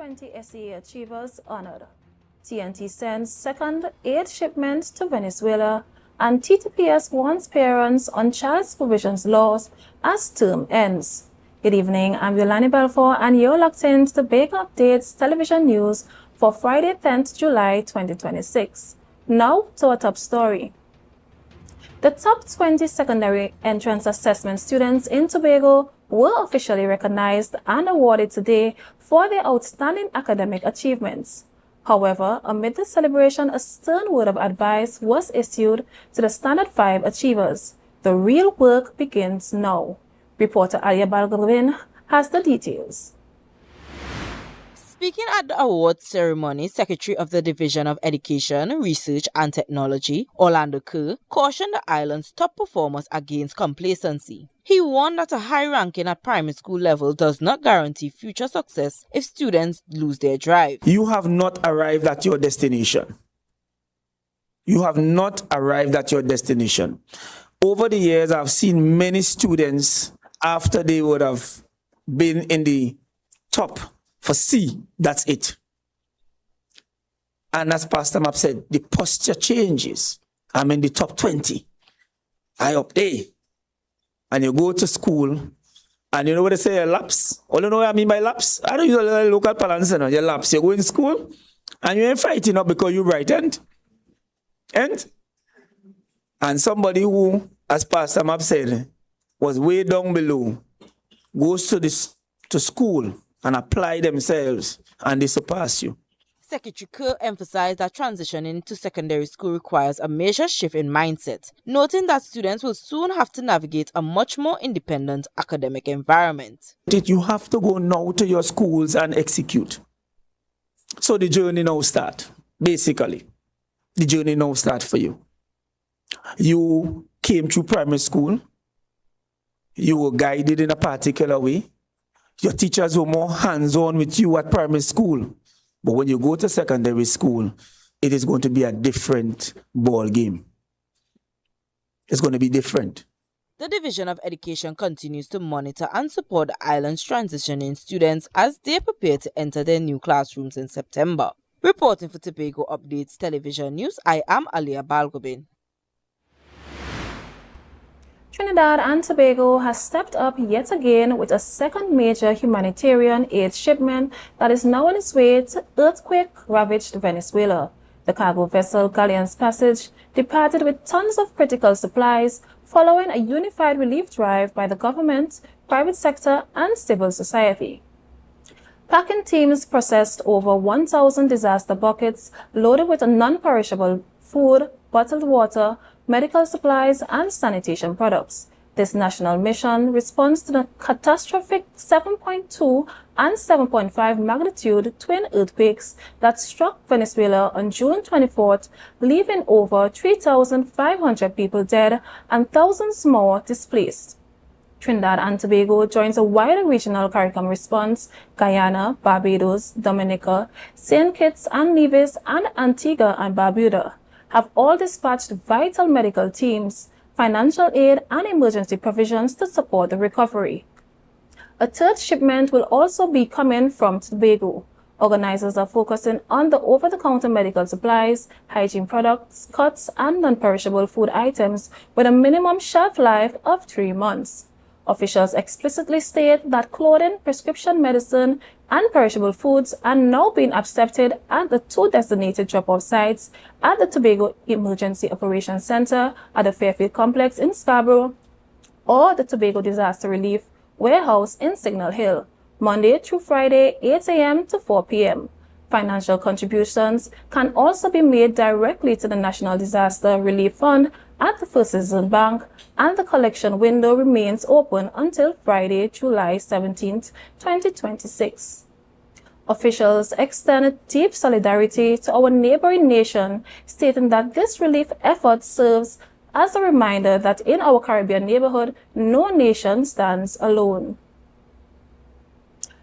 20 SEA achievers honored. TNT sends second aid shipment to Venezuela, and TTPS warns parents on child supervision laws as term ends. Good evening, I'm Yolani Belfort, and you're locked in to the Tobago Updates television news for Friday, 10th July 2026. Now to our top story. The top 20 secondary entrance assessment students in Tobago were officially recognized and awarded today for their outstanding academic achievements. However, amid the celebration, a stern word of advice was issued to the Standard 5 achievers. The real work begins now. Reporter AMPLIA Balgobin has the details. Speaking at the awards ceremony, Secretary of the Division of Education, Research and Technology, Orlando Kerr, cautioned the island's top performers against complacency. He warned that a high ranking at primary school level does not guarantee future success if students lose their drive. You have not arrived at your destination. You have not arrived at your destination. Over the years, I've seen many students, after they would have been in the top for C, that's it. And as Pastor Map said, the posture changes. I'm in the top 20. I up there. And you go to school, and you know what they say, a lapse? All you know what I mean by lapse? I don't use a local balance, you know, your lapse. You go in school, and you ain't fighting up because you right end. And somebody who, as Pastor Map said, was way down below, goes to school and apply themselves, and they surpass you. Secretary Kerr emphasized that transitioning to secondary school requires a major shift in mindset, noting that students will soon have to navigate a much more independent academic environment. You have to go now to your schools and execute. So the journey now starts, basically. The journey now starts for you. You came through primary school. You were guided in a particular way. Your teachers were more hands-on with you at primary school. But when you go to secondary school, it is going to be a different ball game. It's going to be different. The Division of Education continues to monitor and support the island's transitioning students as they prepare to enter their new classrooms in September. Reporting for Tobago Updates Television News, I am AMPLIA Balgobin. Trinidad and Tobago has stepped up yet again with a second major humanitarian aid shipment that is now on its way to earthquake-ravaged Venezuela. The cargo vessel Galleon's Passage departed with tons of critical supplies following a unified relief drive by the government, private sector, and civil society. Packing teams processed over 1,000 disaster buckets loaded with non-perishable food, bottled water, medical supplies, and sanitation products. This national mission responds to the catastrophic 7.2 and 7.5 magnitude twin earthquakes that struck Venezuela on June 24th, leaving over 3,500 people dead and thousands more displaced. Trinidad and Tobago joins a wider regional CARICOM response. Guyana, Barbados, Dominica, St. Kitts and Nevis, and Antigua and Barbuda have all dispatched vital medical teams, financial aid, and emergency provisions to support the recovery. A third shipment will also be coming from Tobago. Organizers are focusing on the over-the-counter medical supplies, hygiene products, cuts, and non-perishable food items with a minimum shelf life of 3 months. Officials explicitly state that clothing, prescription medicine, and perishable foods are now being accepted at the 2 designated drop-off sites at the Tobago Emergency Operations Center at the Fairfield Complex in Scarborough or the Tobago Disaster Relief Warehouse in Signal Hill, Monday through Friday, 8 a.m. to 4 p.m. Financial contributions can also be made directly to the National Disaster Relief Fund at the First Citizen Bank, and the collection window remains open until Friday, July 17, 2026. Officials extended deep solidarity to our neighboring nation, stating that this relief effort serves as a reminder that in our Caribbean neighborhood, no nation stands alone.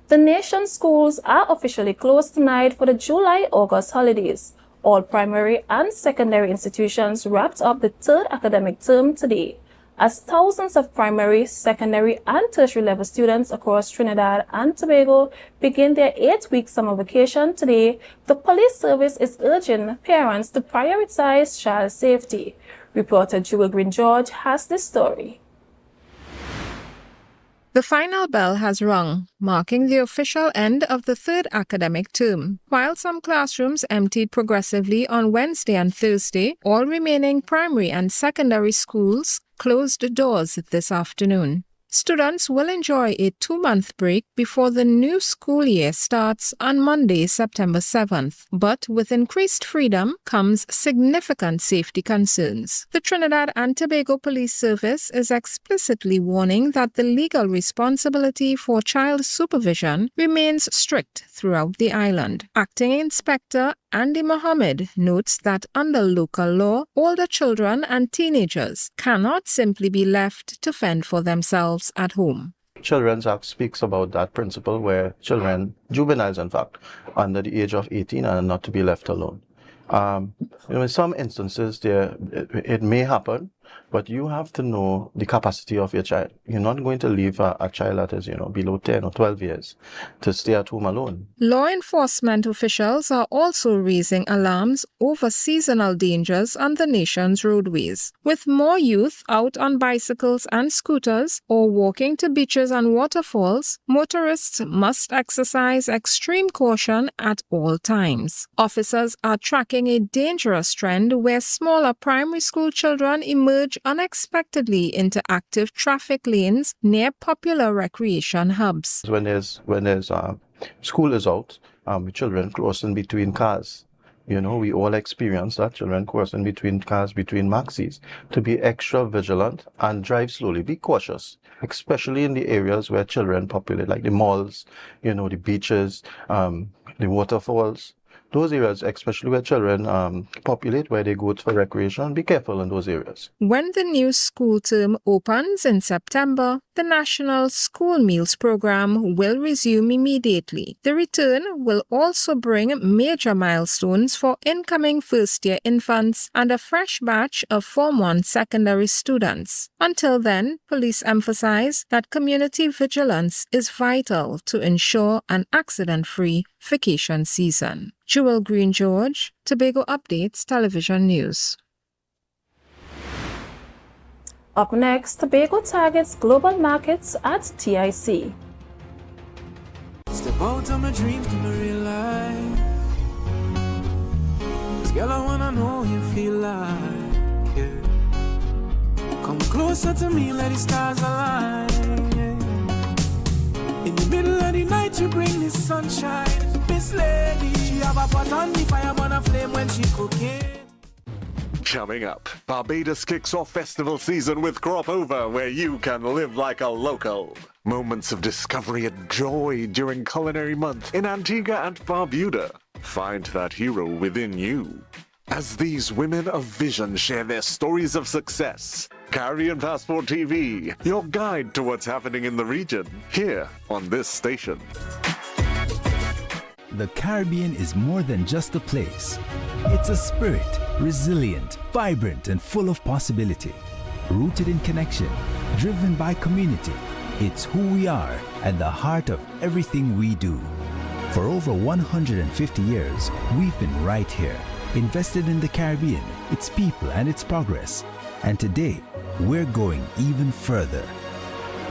The nation's schools are officially closed tonight for the July-August holidays. All primary and secondary institutions wrapped up the third academic term today. as thousands of primary, secondary, and tertiary level students across Trinidad and Tobago begin their 8-week summer vacation today, the police service is urging parents to prioritize child safety. Reporter Jewel Green George has this story. The final bell has rung, marking the official end of the third academic term. While some classrooms emptied progressively on Wednesday and Thursday, all remaining primary and secondary schools closed doors this afternoon. Students will enjoy a 2-month break before the new school year starts on Monday, September 7th. But with increased freedom comes significant safety concerns. The Trinidad and Tobago Police Service is explicitly warning that the legal responsibility for child supervision remains strict throughout the island. Acting Inspector Andy Mohammed notes that under local law, older children and teenagers cannot simply be left to fend for themselves at home. Children's Act speaks about that principle where children, juveniles in fact, under the age of 18 are not to be left alone. In some instances, it may happen, but you have to know the capacity of your child. You're not going to leave a child that is, below 10 or 12 years to stay at home alone. Law enforcement officials are also raising alarms over seasonal dangers on the nation's roadways. With more youth out on bicycles and scooters or walking to beaches and waterfalls, motorists must exercise extreme caution at all times. Officers are tracking a dangerous trend where smaller primary school children emerge unexpectedly into active traffic lanes near popular recreation hubs. When there's school is out, children crossing between cars. We all experience that, children crossing between cars, between maxis. To be extra vigilant and drive slowly, be cautious, especially in the areas where children populate, like the malls, the beaches, the waterfalls. Those areas, especially where children populate, where they go for recreation, be careful in those areas. When the new school term opens in September, the National School Meals Program will resume immediately. The return will also bring major milestones for incoming first-year infants and a fresh batch of Form 1 secondary students. Until then, police emphasize that community vigilance is vital to ensure an accident-free vacation season. Jewel Green George, Tobago Updates Television News. Up next, Tobago targets global markets at TIC. Step out of my dreams to my real life. 'Cause girl, I wanna know you feel like, yeah. Come closer to me, let the stars align, yeah. In the middle of the night, you bring the sunshine. Miss Lady, she have a pot on the fire, burn a flame when she cooking. Coming up, Barbados kicks off festival season with Crop Over, where you can live like a local. Moments of discovery and joy during Culinary Month in Antigua and Barbuda. Find that hero within you. As these women of vision share their stories of success, Caribbean Passport TV, your guide to what's happening in the region, here on this station. The Caribbean is more than just a place. It's a spirit, resilient, vibrant, and full of possibility. Rooted in connection, driven by community. It's who we are at the heart of everything we do. For over 150 years, we've been right here, invested in the Caribbean, its people, and its progress. And today, we're going even further.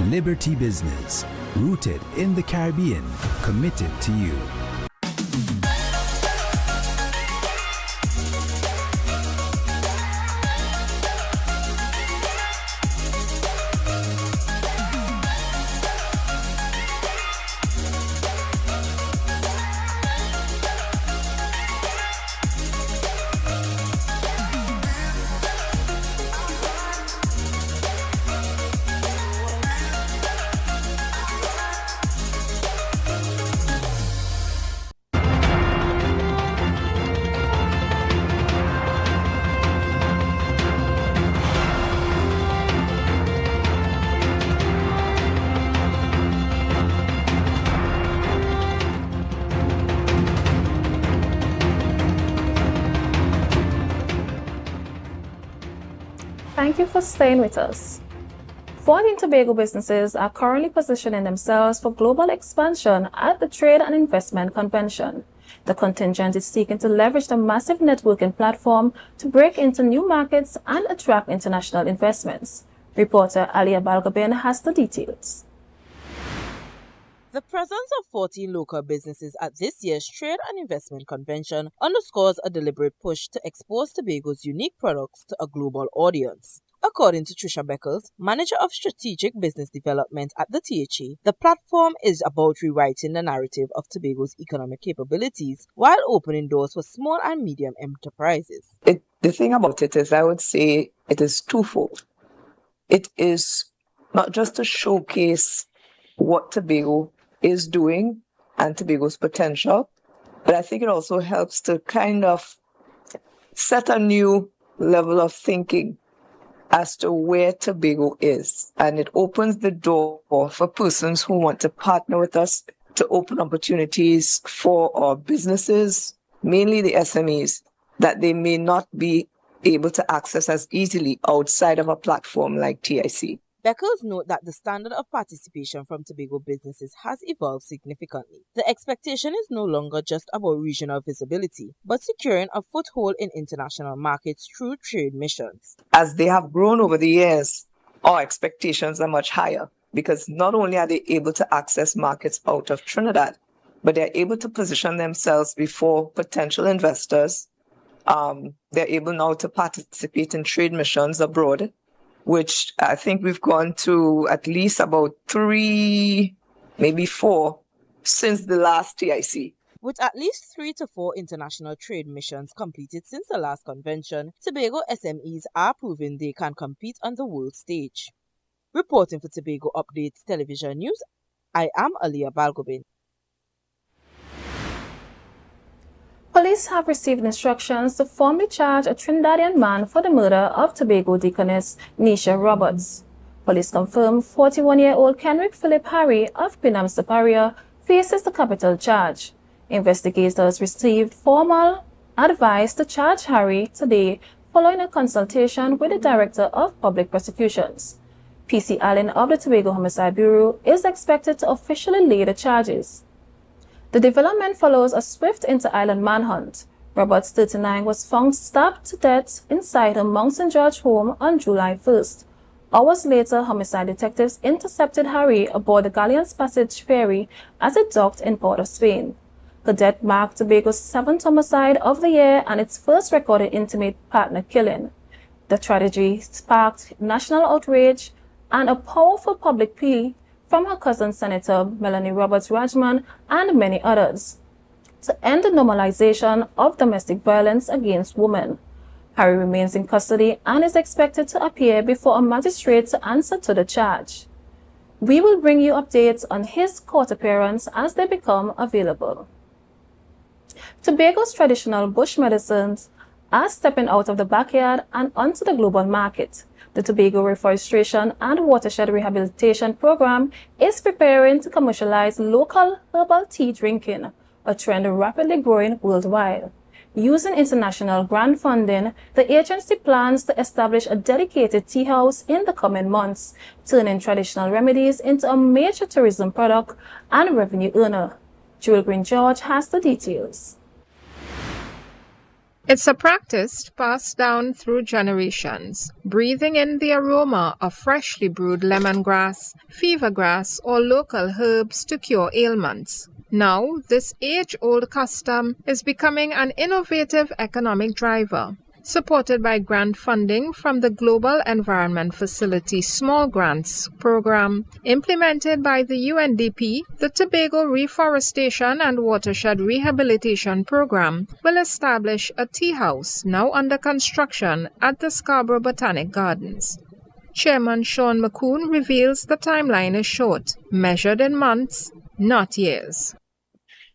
Liberty Business, rooted in the Caribbean, committed to you. Thank you for staying with us. 14 Tobago businesses are currently positioning themselves for global expansion at the Trade and Investment Convention. The contingent is seeking to leverage the massive networking platform to break into new markets and attract international investments. Reporter AMPLIA Balgobin has the details. The presence of 14 local businesses at this year's Trade and Investment Convention underscores a deliberate push to expose Tobago's unique products to a global audience. According to Trisha Beckles, Manager of Strategic Business Development at the THE, the platform is about rewriting the narrative of Tobago's economic capabilities while opening doors for small and medium enterprises. The thing about it is, I would say it is twofold. It is not just to showcase what Tobago is doing and Tobago's potential, but I think it also helps to kind of set a new level of thinking as to where Tobago is. And it opens the door for persons who want to partner with us to open opportunities for our businesses, mainly the SMEs, that they may not be able to access as easily outside of a platform like TIC. Beckles note that the standard of participation from Tobago businesses has evolved significantly. The expectation is no longer just about regional visibility, but securing a foothold in international markets through trade missions. As they have grown over the years, our expectations are much higher because not only are they able to access markets out of Trinidad, but they're able to position themselves before potential investors. They're able now to participate in trade missions abroad, which I think we've gone to at least about 3, maybe 4 since the last TIC. With at least 3 to 4 international trade missions completed since the last convention, Tobago SMEs are proving they can compete on the world stage. Reporting for Tobago Updates Television News, I am AMPLIA Balgobin. Police have received instructions to formally charge a Trinidadian man for the murder of Tobago deaconess Nisha Roberts. Police confirm 41-year-old Kenrick Philip Harry of Pinham Superior faces the capital charge. Investigators received formal advice to charge Harry today following a consultation with the Director of Public Prosecutions. PC Allen of the Tobago Homicide Bureau is expected to officially lay the charges. The development follows a swift inter-island manhunt. Roberts, 39, was found stabbed to death inside her Mount St. George home on July 1st. Hours later, homicide detectives intercepted Harry aboard the Galleon's Passage ferry as it docked in Port of Spain. The death marked Tobago's 7th homicide of the year and its first recorded intimate partner killing. The tragedy sparked national outrage and a powerful public plea from her cousin Senator Melanie Roberts Rajman and many others to end the normalization of domestic violence against women. Harry remains in custody and is expected to appear before a magistrate to answer to the charge. We will bring you updates on his court appearance as they become available. Tobago's traditional bush medicines are stepping out of the backyard and onto the global market. The Tobago Reforestation and Watershed Rehabilitation Program is preparing to commercialize local herbal tea drinking, a trend rapidly growing worldwide. Using international grant funding, the agency plans to establish a dedicated tea house in the coming months, turning traditional remedies into a major tourism product and revenue earner. Jewel Green George has the details. It's a practice passed down through generations, breathing in the aroma of freshly brewed lemongrass, fevergrass, or local herbs to cure ailments. Now, this age-old custom is becoming an innovative economic driver. Supported by grant funding from the Global Environment Facility Small Grants Program, implemented by the UNDP, the Tobago Reforestation and Watershed Rehabilitation Program will establish a tea house now under construction at the Scarborough Botanic Gardens. Chairman Sean McCoon reveals the timeline is short, measured in months, not years.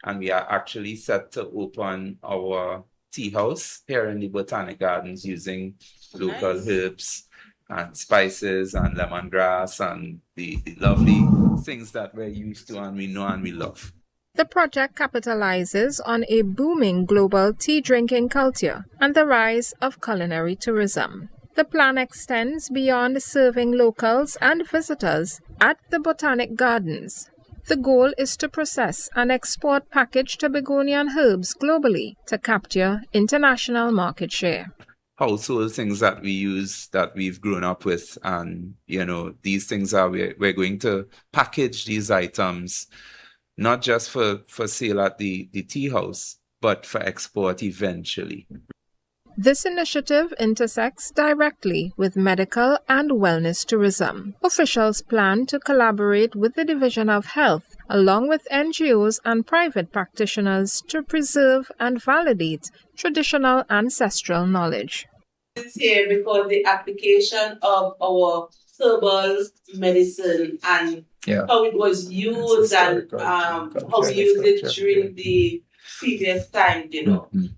And we are actually set to open our tea house here in the Botanic Gardens using local herbs and spices and lemongrass and the lovely things that we're used to and we know and we love. The project capitalizes on a booming global tea drinking culture and the rise of culinary tourism. The plan extends beyond serving locals and visitors at the Botanic Gardens. The goal is to process and export packaged Tobagonian herbs globally to capture international market share. Household things that we use that we've grown up with, and these things we're going to package these items not just for sale at the tea house, but for export eventually. This initiative intersects directly with medical and wellness tourism. Officials plan to collaborate with the Division of Health, along with NGOs and private practitioners, to preserve and validate traditional ancestral knowledge. It's here because the application of our herbal medicine and how it was used and how we used it during the previous time,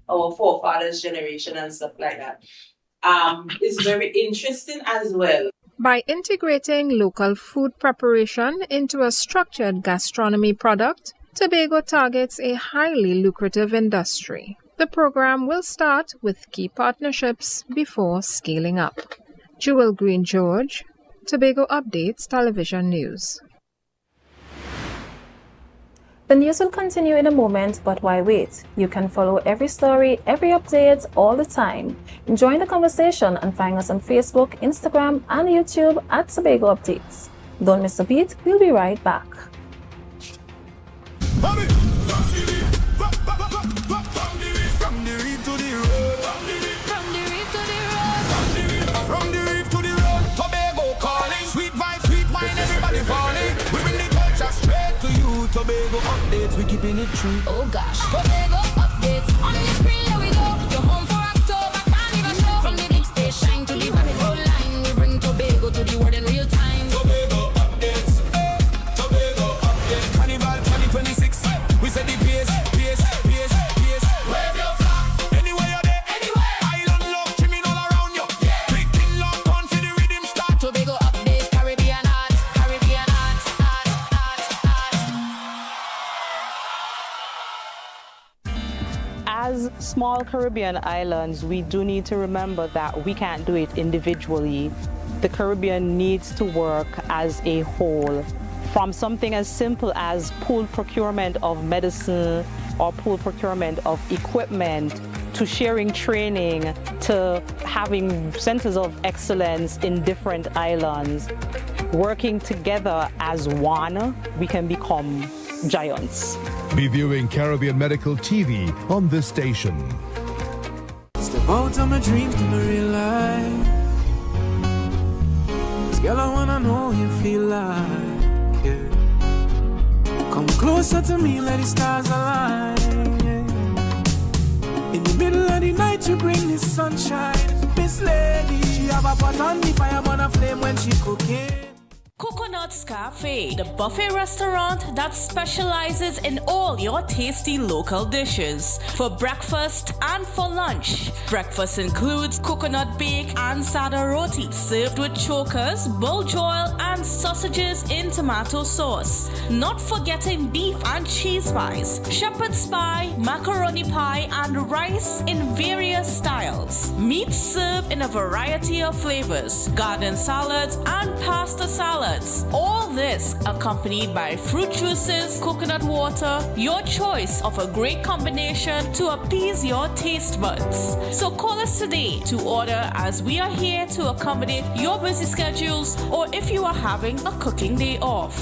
our forefathers' generation and stuff like that, is very interesting as well. By integrating local food preparation into a structured gastronomy product, Tobago targets a highly lucrative industry. The program will start with key partnerships before scaling up. Jewel Green George, Tobago Updates Television News. The news will continue in a moment, but why wait? You can follow every story, every update, all the time. Join the conversation and find us on Facebook, Instagram, and YouTube at Tobago Updates. Don't miss a beat, we'll be right back. Tobago Updates, we keeping it true. Oh gosh, Tobago Updates, on the screen, here we go. You're home for October, carnival show. From the big stage shine to the rabbit hole line, we bring Tobago to the world in real time. Tobago Updates, Tobago Updates. Carnival 2026, we set the pace. Wave your flag, anywhere you're there, anywhere. Island love, trimming all around you. Picking lock on to the rhythm start. Tobago Updates, Caribbean art. As small Caribbean islands, we do need to remember that we can't do it individually. The Caribbean needs to work as a whole. From something as simple as pool procurement of medicine or pool procurement of equipment, to sharing training, to having centers of excellence in different islands. Working together as one, we can become giants. Be viewing Caribbean Medical TV on this station. Step out of my dreams to my real life. This girl, I wanna know you feel like, Come closer to me, let the stars align, In the middle of the night, you bring the sunshine. Miss Lady, she have a pot on the fire, burn a flame when she cooking. Coconut's Cafe, the buffet restaurant that specializes in all your tasty local dishes. For breakfast and for lunch. Breakfast includes coconut bake and sada roti, served with chokers, buljoil, and sausages in tomato sauce. Not forgetting beef and cheese pies, shepherd's pie, macaroni pie, and rice in various styles. Meats served in a variety of flavors, garden salads, and pasta salads. All this accompanied by fruit juices, coconut water, your choice of a great combination to appease your taste buds. So call us today to order, as we are here to accommodate your busy schedules or if you are having a cooking day off.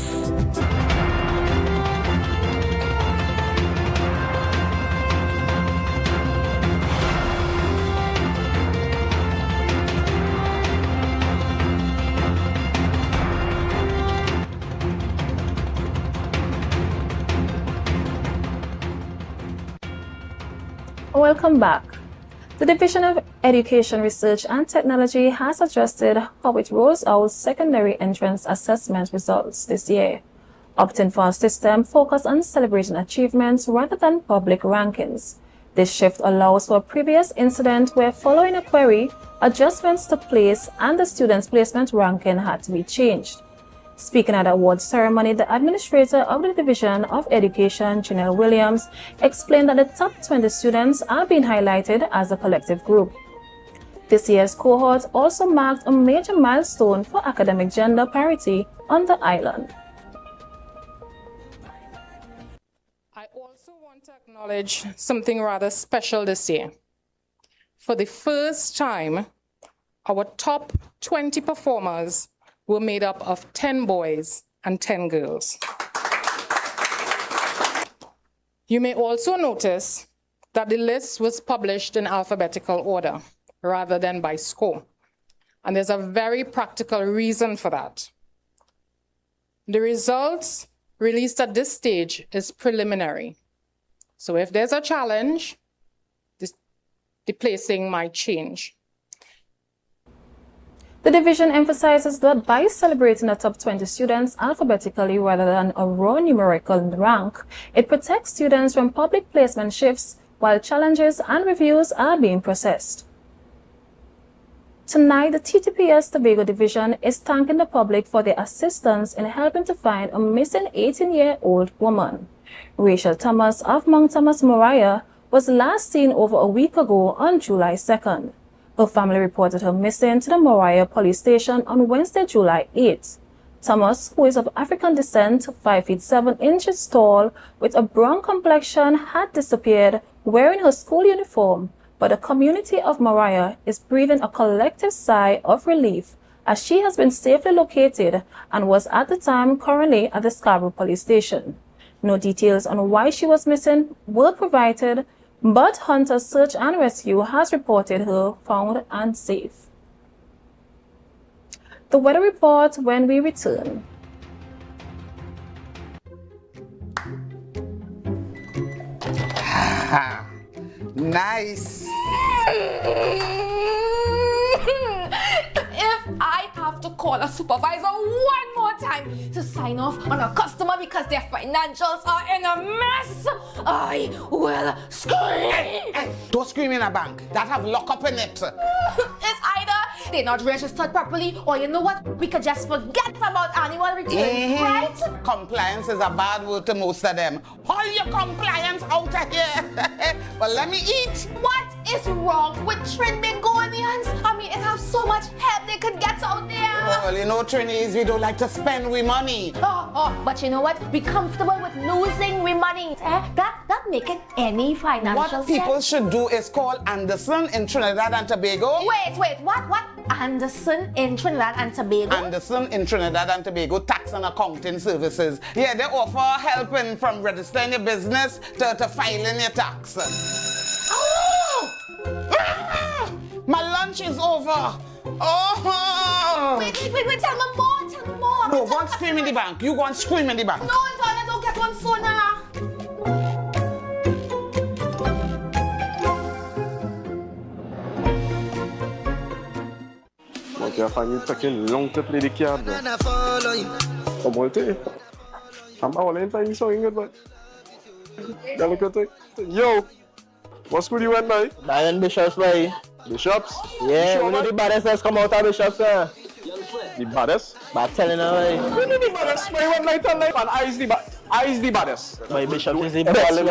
Welcome back. The Division of Education, Research and Technology has adjusted how it rolls out secondary entrance assessment results this year, opting for a system focused on celebrating achievements rather than public rankings. This shift allows for a previous incident where, following a query, adjustments took place and the student's placement ranking had to be changed. Speaking at the awards ceremony, the administrator of the Division of Education, Janelle Williams, explained that the top 20 students are being highlighted as a collective group. This year's cohort also marked a major milestone for academic gender parity on the island. I also want to acknowledge something rather special this year. For the first time, our top 20 performers were made up of 10 boys and 10 girls. You may also notice that the list was published in alphabetical order rather than by score. And there's a very practical reason for that. The results released at this stage is preliminary. So if there's a challenge, the placing might change. The division emphasizes that by celebrating the top 20 students alphabetically rather than a raw numerical rank, it protects students from public placement shifts while challenges and reviews are being processed. Tonight, the TTPS Tobago division is thanking the public for their assistance in helping to find a missing 18-year-old woman. Rachel Thomas of Mount Thomas, Moriah, was last seen over a week ago on July 2nd. Her family reported her missing to the Moriah police station on Wednesday, July 8th. Thomas, who is of African descent, 5 feet 7 inches tall, with a brown complexion, had disappeared wearing her school uniform, but the community of Moriah is breathing a collective sigh of relief as she has been safely located and was at the time currently at the Scarborough police station. No details on why she was missing were provided, but Hunter Search and Rescue has reported her found and safe. The weather report when we return. Nice. If I have to call a supervisor one more time to sign off on a customer because their financials are in a mess, I will scream. Hey, don't scream in a bank. That have lockup in it. It's either they're not registered properly, or you know what? We could just forget about annual returns, right? Compliance is a bad word to most of them. Haul your compliance out of here. But let me eat. What is wrong with Trinbagonians? I mean, it has so much help they could get out there. Well, you know, Trinis, we don't like to spend we money. But you know what? Be comfortable with losing we money. That make it any financial What people should do is call Anderson in Trinidad and Tobago. Wait, what? Anderson in Trinidad and Tobago? Anderson in Trinidad and Tobago Tax and Accounting Services. Yeah, they offer help from registering your business to filing your tax. My lunch is over. Wait, tell me more. No, go and scream in the bank. You go and scream in the bank. No, Antoine, don't get one sooner. Your family taking long to play the card. Come on, I'm all in time so good, but look at it. Yo, what school you went by? Lion Bishops, boy. Bishops? Yeah, we know the baddest has come out of Bishops, sir. The baddest? Bad telling away. We know the baddest. My one night and I is the baddest. My Bishop is the best, Yo,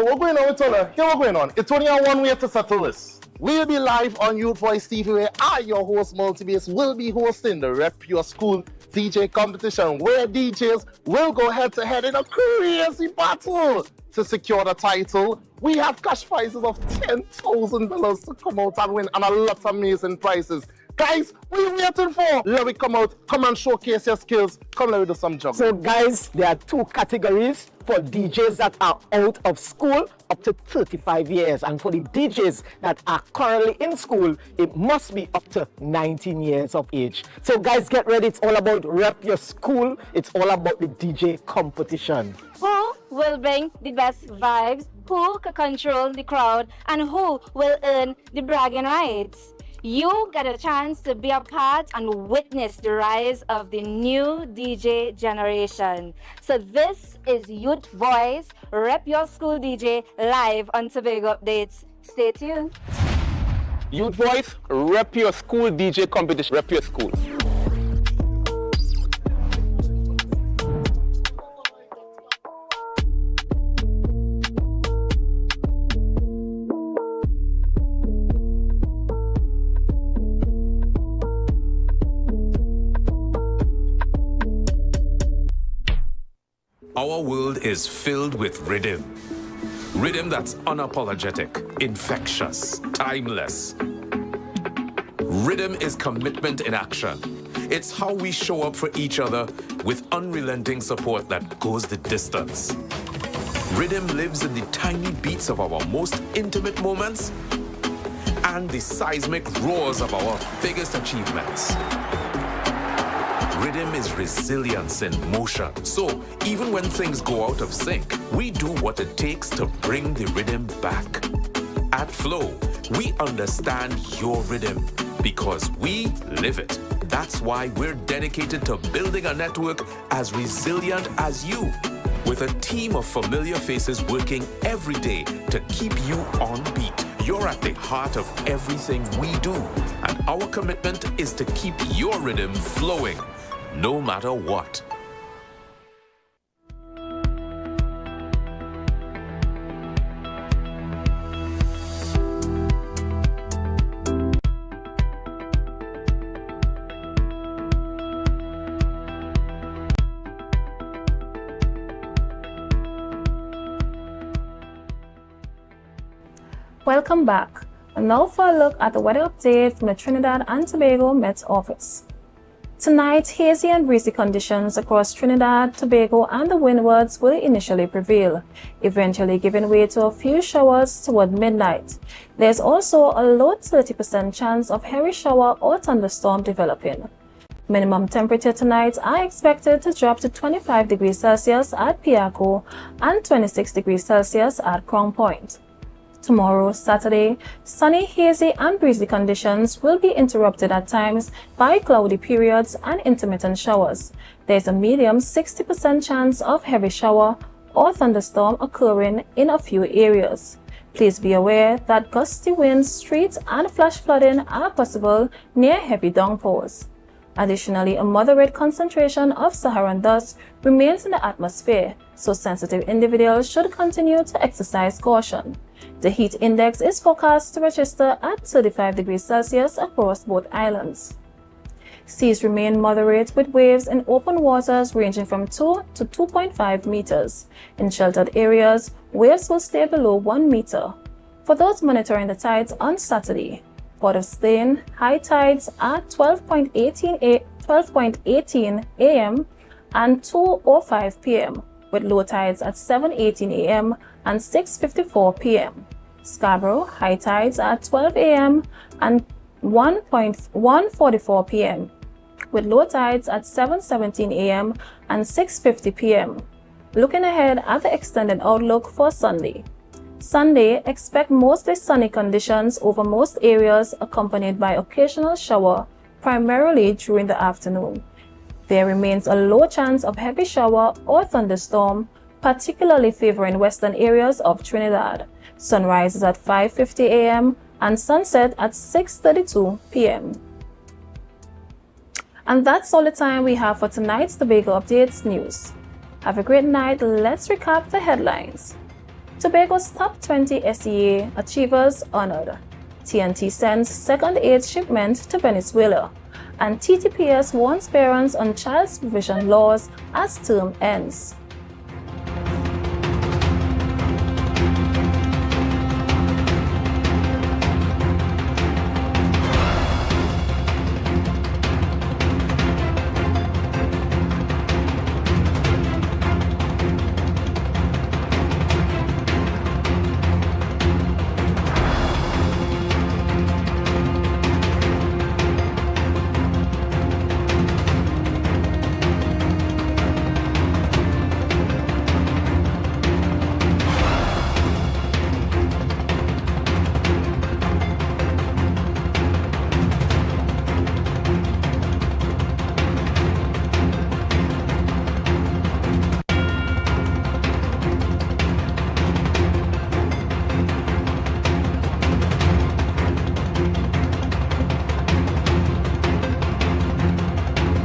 what's going on with Tola? Here, what's going on? It's only one way to settle this. We'll be live on Youth Voice TV, where I, your host, Multibass, will be hosting the Rep Your School DJ competition, where DJs will go head-to-head in a crazy battle to secure the title. We have cash prizes of $10,000 to come out and win, and a lot of amazing prizes. Guys, what are you waiting for? Let me come out, come and showcase your skills. Come let me do some juggling. So guys, there are two categories for DJs that are out of school up to 35 years. And for the DJs that are currently in school, it must be up to 19 years of age. So guys, get ready. It's all about Rep Your School. It's all about the DJ competition. Who will bring the best vibes? Who can control the crowd? And who will earn the bragging rights? You get a chance to be a part and witness the rise of the new DJ generation. So this is Youth Voice, Rep Your School DJ, live on Tobago Updates. Stay tuned. Youth Voice, Rep Your School DJ competition. Rep Your School. Our world is filled with rhythm. Rhythm that's unapologetic, infectious, timeless. Rhythm is commitment in action. It's how we show up for each other with unrelenting support that goes the distance. Rhythm lives in the tiny beats of our most intimate moments and the seismic roars of our biggest achievements. Rhythm is resilience in motion. So even when things go out of sync, we do what it takes to bring the rhythm back. At Flow, we understand your rhythm because we live it. That's why we're dedicated to building a network as resilient as you, with a team of familiar faces working every day to keep you on beat. You're at the heart of everything we do, and our commitment is to keep your rhythm flowing, no matter what. Welcome back. And now for a look at the weather update from the Trinidad and Tobago Met Office. Tonight, hazy and breezy conditions across Trinidad, Tobago, and the windwards will initially prevail, eventually giving way to a few showers toward midnight. There's also a low 30% chance of heavy shower or thunderstorm developing. Minimum temperature tonight are expected to drop to 25 degrees Celsius at Piaco and 26 degrees Celsius at Crown Point. Tomorrow, Saturday, sunny, hazy, and breezy conditions will be interrupted at times by cloudy periods and intermittent showers. There's a medium 60% chance of heavy shower or thunderstorm occurring in a few areas. Please be aware that gusty winds, street, and flash flooding are possible near heavy downpours. Additionally, a moderate concentration of Saharan dust remains in the atmosphere, so sensitive individuals should continue to exercise caution. The heat index is forecast to register at 35 degrees Celsius across both islands. Seas remain moderate with waves in open waters ranging from 2 to 2.5 meters. In sheltered areas, waves will stay below 1 meter. For those monitoring the tides on Saturday, Port of Spain, high tides at 12:18 a.m. and 2:05 p.m., with low tides at 7:18 a.m. and 6:54 p.m. Scarborough, high tides at 12 a.m. and 1:44 p.m., with low tides at 7:17 a.m. and 6:50 p.m. Looking ahead at the extended outlook for Sunday. Sunday, expect mostly sunny conditions over most areas, accompanied by occasional shower, primarily during the afternoon. There remains a low chance of heavy shower or thunderstorm, particularly favoring western areas of Trinidad. Sunrise is at 5:50 a.m. and sunset at 6:32 p.m. And that's all the time we have for tonight's Tobago Updates news. Have a great night. Let's recap the headlines. Tobago's top 20 SEA achievers honored. TNT sends second aid shipment to Venezuela. And TTPS warns parents on child supervision laws as term ends.